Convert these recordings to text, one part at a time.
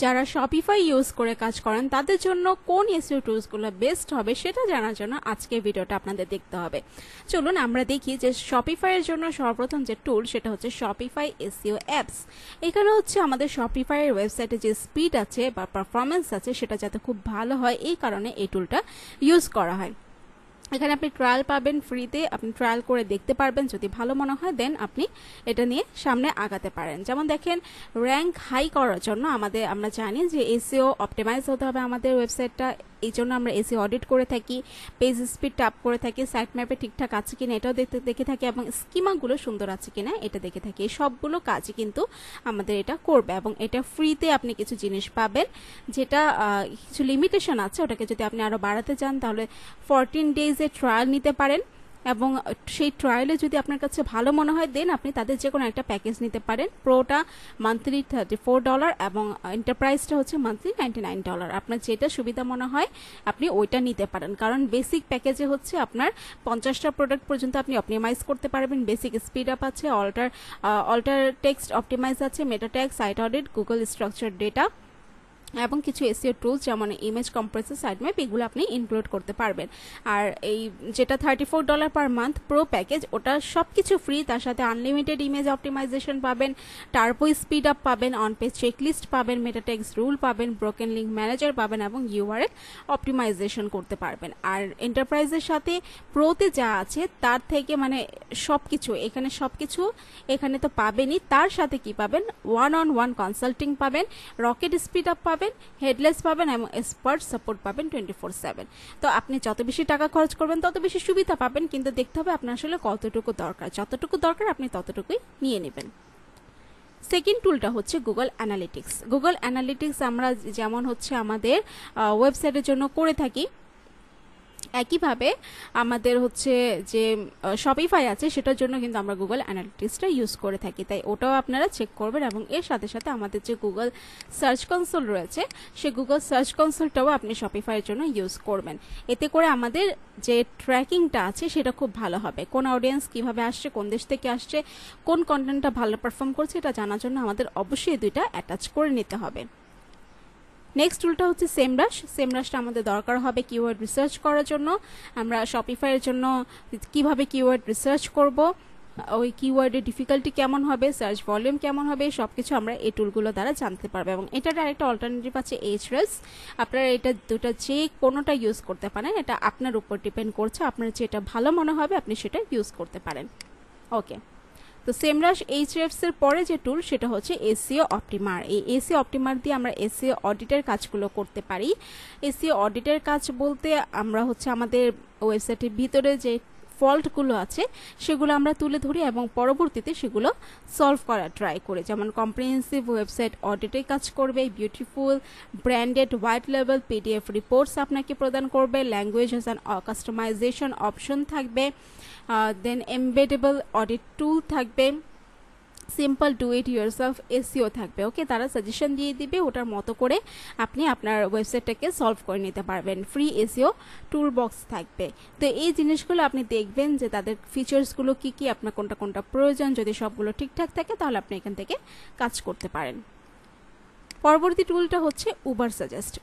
যারা Shopify use করে কাজ করেন তাদের জন্য কোন এসইও টুলসগুলো বেস্ট হবে সেটা জানার জন্য আজকের ভিডিওটা আপনাদের দেখতে হবে। চলুন আমরা দেখি যে শপিফাইয়ের জন্য সর্বপ্রথম যে টুল সেটা হচ্ছে শপিফাই এসইও অ্যাপস। এখানে হচ্ছে আমাদের শপিফাইয়ের ওয়েবসাইটে যে স্পিড আছে বা পারফরমেন্স আছে সেটা যাতে খুব ভালো হয় এই কারণে এই টুলটা ইউজ করা হয়। এখানে আপনি ট্রায়াল পাবেন ফ্রিতে, আপনি ট্রায়াল করে দেখতে পারবেন, যদি ভালো মনে হয় দেন আপনি এটা নিয়ে সামনে আগাতে পারেন। যেমন দেখেন র্যাঙ্ক হাই করার জন্য আমরা জানি যে এসইও অপটিমাইজ হতে হবে আমাদের ওয়েবসাইটটা, এই জন্য আমরা এসইও অডিট করে থাকি, পেজ স্পিড টাপ করে থাকি, সাইট ম্যাপে ঠিকঠাক আছে কিনা এটাও দেখে থাকি এবং স্কিমাগুলো সুন্দর আছে কিনা এটা দেখে থাকি। এই সবগুলো কাজই কিন্তু আমাদের এটা করবে এবং এটা ফ্রিতে আপনি কিছু জিনিস পাবেন, যেটা কিছু লিমিটেশন আছে, ওটাকে যদি আপনি আরও বাড়াতে চান তাহলে 14 ডেজে ট্রায়াল নিতে পারেন এবং সেই ট্রায়ালে যদি আপনার কাছে ভালো মনে হয় দেন আপনি তাদের যে কোনো একটা প্যাকেজ নিতে পারেন। প্রোটা মান্থলি $34 এবং এন্টারপ্রাইজটা হচ্ছে মান্থলি $99। আপনার যেটা সুবিধা মনে হয় আপনি ওইটা নিতে পারেন, কারণ বেসিক প্যাকেজে হচ্ছে আপনার 50টা প্রোডাক্ট পর্যন্ত আপনি অপটিমাইজ করতে পারবেন। বেসিক স্পিড আপ আছে, অল্টার টেক্সট অপটিমাইজ আছে, meta tag, site audit, Google structure data এবং কিছু এসইও টুলস যেমন ইমেজ কম্প্রেসর, সাইট ম্যাপ, এগুলো আপনি ইনক্লুড করতে পারবেন। আর এই যেটা $34 পার মান্থ প্রো প্যাকেজ ওটা সব কিছু ফ্রি, তার সাথে আনলিমিটেড ইমেজ অপটিমাইজেশন পাবেন, টার্বো স্পিড আপ পাবেন, অন পেজ চেকলিস্ট পাবেন, মেটা ট্যাগস রুল পাবেন, ব্রোকেন লিঙ্ক ম্যানেজার পাবেন এবং ইউআরএল অপটিমাইজেশন করতে পারবেন। আর এন্টারপ্রাইজের সাথে প্রোতে যা আছে তার থেকে মানে সব কিছু এখানে তো পাবেনই, তার সাথে কি পাবেন, ওয়ান কনসাল্টিং পাবেন, রকেট স্পিড আপ পাবেন, হেডলেস পাবেন এবং এক্সপার্ট সাপোর্ট পাবেন 24/7। তো আপনি যত বেশি টাকা খরচ করবেন তত বেশি সুবিধা পাবেন, কিন্তু দেখতে হবে আপনার আসলে কতটুকু দরকার, যতটুকু দরকার আপনি ততটুকুই নিয়ে নেবেন। সেকেন্ড টুলটা হচ্ছে গুগল অ্যানালিটিক্স। গুগল অ্যানালিটিক্স আমরা যেমন হচ্ছে আমাদের ওয়েবসাইটের জন্য করে থাকি, একইভাবে আমাদের হচ্ছে যে শপিফাই আছে সেটার জন্য কিন্তু আমরা গুগল অ্যানালিটিক্সটা ইউজ করে থাকি, তাই ওটাও আপনারা চেক করবেন। এবং এর সাথে সাথে আমাদের যে গুগল সার্চ কনসোল রয়েছে সেই গুগল সার্চ কনসোলটাও আপনি শপিফাইয়ের জন্য ইউজ করবেন। এতে করে আমাদের যে ট্র্যাকিংটা আছে সেটা খুব ভালো হবে, কোন অডিয়েন্স কিভাবে আসছে, কোন দেশ থেকে আসছে, কোন কন্টেন্টটা ভালো পারফর্ম করছে এটা জানার জন্য আমাদের অবশ্যই দুইটা অ্যাটাচ করে নিতে হবে। নেক্সট টুলটা হচ্ছে সেমরাশটা আমাদের দরকার হবে কিওয়ার্ড রিসার্চ করার জন্য। আমরা শপিফাইয়ের জন্য কিভাবে কিওয়ার্ড রিসার্চ করব, ওই কিওয়ার্ডের ডিফিকাল্টি কেমন হবে, সার্চ ভলিউম কেমন হবে, সবকিছু আমরা এই টুলগুলো দ্বারা জানতে পারবো। এবং এটার আরেকটা অল্টারনেটিভ আছে এইচরেস। আপনারা এটা দুটো যে কোনোটা ইউজ করতে পারেন, এটা আপনার উপর ডিপেন্ড করছে, আপনার যেটা ভালো মনে হবে আপনি সেটা ইউজ করতে পারেন। ওকে, তো সেমরাশ এইচরেফস এর পরে যে টুল সেটা হচ্ছে এসইও অপটিমার। এই এসইও অপটিমার দিয়ে আমরা এসইও অডিটের কাজগুলো করতে পারি। এসইও অডিটের কাজ বলতে আমরা হচ্ছে আমাদের ওয়েবসাইটের ভিতরে যে ফল্টগুলো আছে সেগুলো আমরা তুলে ধরি এবং পরবর্তীতে সেগুলো সলভ করার ট্রাই করি। যেমন কম্প্রিহেন্সিভ ওয়েবসাইট অডিটের কাজ করবে, beautiful branded white level PDF reports আপনাকে প্রদান করবে, ল্যাঙ্গুয়েজ অ্যান্ড কাস্টমাইজেশন অপশন থাকবে, দেন এমবেডেবল অডিট টুল থাকবে, simple do it yourself SEO থাকবে। ওকে, তারা সাজেশন দিয়ে দিবে, ওটার মতো করে আপনি আপনার ওয়েবসাইটটাকে সলভ করে নিতে পারবেন। ফ্রি এসইও টুল বক্স থাকবে। তো এই জিনিসগুলো আপনি দেখবেন যে তাদের ফিচার্সগুলো কি কি, আপনার কোনটা প্রয়োজন, যদি সবগুলো ঠিকঠাক থাকে তাহলে আপনি এখান থেকে কাজ করতে পারেন। পরবর্তী টুলটা হচ্ছে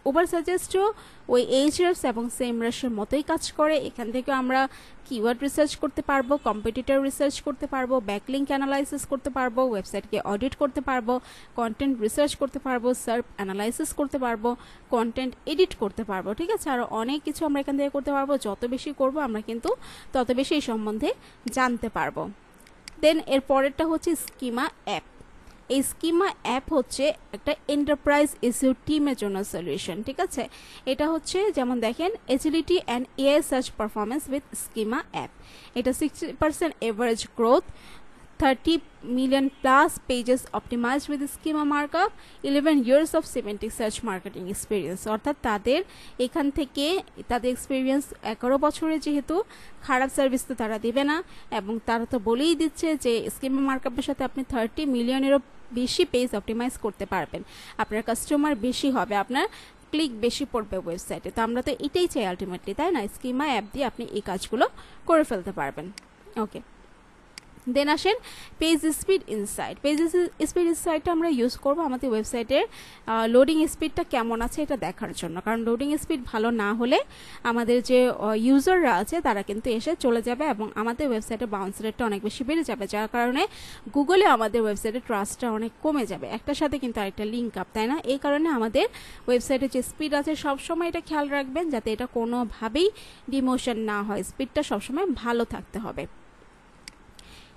উবার সাজেস্টও ওই এইচরেফস এবং সেমরাশের মতোই কাজ করে। এখান থেকে আমরা কিওয়ার্ড রিসার্চ করতে পারবো, কম্পিটিটর রিসার্চ করতে পারবো, ব্যাকলিঙ্ক অ্যানালাইসিস করতে পারবো, ওয়েবসাইটকে অডিট করতে পারবো, কন্টেন্ট রিসার্চ করতে পারবো, সার্চ অ্যানালাইসিস করতে পারবো, কন্টেন্ট এডিট করতে পারবো। ঠিক আছে, আরও অনেক কিছু আমরা এখান থেকে করতে পারবো। যত বেশি করবো আমরা কিন্তু তত বেশি এই সম্বন্ধে জানতে পারবো। দেন এর পরেরটা হচ্ছে স্কিমা অ্যাপ। এই স্কিমা অ্যাপ হচ্ছে একটা এন্টারপ্রাইজ এসইও টিমের জন্য সলিউশন। ঠিক আছে, এটা হচ্ছে যেমন দেখেন agility and AI search performance with schema app. এটা 60% average growth, 30 million plus pages optimized with schema markup, 11 years of semantic search marketing experience। অর্থাৎ তাদের এখান থেকে তাদের এক্সপিরিয়েন্স 11 বছরে, যেহেতু খারাপ সার্ভিস তো তারা দেবে না এবং তারা তো বলেই দিচ্ছে যে স্কিমা মার্কআপের সাথে আপনি 30 মিলিয়নেরও বেশি পেজ অপটিমাইজ করতে পারবেন, আপনার কাস্টমার বেশি হবে, আপনার ক্লিক বেশি পড়বে ওয়েবসাইটে। তো আমরা তো এটাই চাই আলটিমেটলি, তাই না? স্কিমা অ্যাপ দিয়ে আপনি এই কাজগুলো করে ফেলতে পারবেন। ওকে, দেন আসেন page speed insight. Page speed ইনসাইটটা আমরা ইউজ করব আমাদের ওয়েবসাইটের লোডিং স্পিডটা কেমন আছে এটা দেখার জন্য, কারণ লোডিং স্পিড ভালো না হলে আমাদের যে ইউজাররা আছে তারা কিন্তু এসে চলে যাবে এবং আমাদের ওয়েবসাইটের বাউন্স রেটটা অনেক বেশি বেড়ে যাবে, যার কারণে গুগলে আমাদের ওয়েবসাইটের ট্রাস্টটা অনেক কমে যাবে। একটার সাথে কিন্তু আরেকটা লিঙ্ক আপ, তাই না? এই কারণে আমাদের ওয়েবসাইটের যে স্পিড আছে সবসময় এটা খেয়াল রাখবেন যাতে এটা কোনোভাবেই ডিমোশন না হয়, স্পিডটা সবসময় ভালো থাকতে হবে।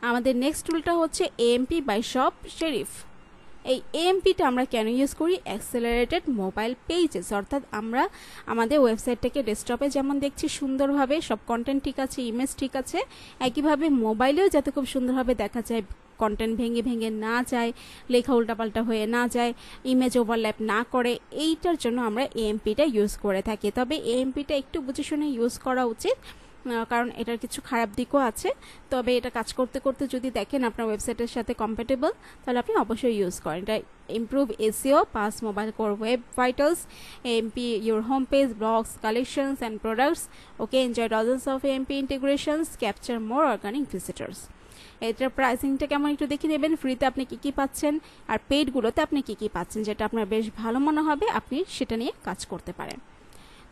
আমাদের নেক্সট টুলটা হচ্ছে এএমপি বাই শপ শেরিফ। এই এএমপিটা আমরা কেন ইউজ করি? অ্যাক্সেলারেটেড মোবাইল পেজেস, অর্থাৎ আমরা আমাদের ওয়েবসাইটটাকে ডেস্কটপে যেমন দেখছি সুন্দরভাবে সব কন্টেন্ট ঠিক আছে, ইমেজ ঠিক আছে, একইভাবে মোবাইলেও যাতে খুব সুন্দরভাবে দেখা যায়, কন্টেন্ট ভেঙে ভেঙে না যায়, লেখা উল্টাপাল্টা হয়ে না যায়, ইমেজ ওভারল্যাপ না করে, এইটার জন্য আমরা এএমপিটা ইউজ করে থাকি। তবে এএমপিটা একটু বুঝে শুনে ইউজ করা উচিত, কারণ এটার কিছু খারাপ দিকও আছে। তবে এটা কাজ করতে করতে যদি দেখেন আপনার ওয়েবসাইটের সাথে কম্প্যাটেবল, তাহলে আপনি অবশ্যই ইউজ করেন। এটা improve SEO, pass mobile core web vitals, MP your home page, blogs, collections and products. Okay, enjoy dozens of MP integrations, capture more organic visitors. এটার প্রাইসিংটা কেমন একটু দেখে নেবেন, ফ্রিতে আপনি কী কী পাচ্ছেন আর পেইডগুলোতে আপনি কী কী পাচ্ছেন, যেটা আপনার বেশ ভালো মনে হবে আপনি সেটা নিয়ে কাজ করতে পারেন।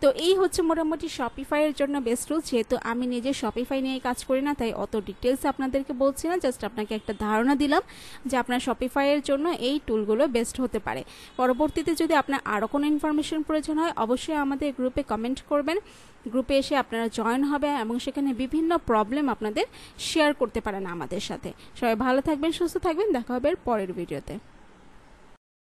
তো এই হচ্ছে মোটামুটি শপিফাইয়ের জন্য বেস্ট টুল। যেহেতু আমি নিজে শপিফাই নিয়ে কাজ করি না, তাই অত ডিটেলস আপনাদেরকে বলছি না, জাস্ট আপনাকে একটা ধারণা দিলাম যে আপনার শপিফাইয়ের জন্য এই টুলগুলো বেস্ট হতে পারে। পরবর্তীতে যদি আপনার আরও কোনো ইনফরমেশন প্রয়োজন হয় অবশ্যই আমাদের গ্রুপে কমেন্ট করবেন, গ্রুপে এসে আপনারা জয়েন হবে এবং সেখানে বিভিন্ন প্রবলেম আপনাদের শেয়ার করতে পারেন আমাদের সাথে। সবাই ভালো থাকবেন, সুস্থ থাকবেন, দেখা হবে পরের ভিডিওতে।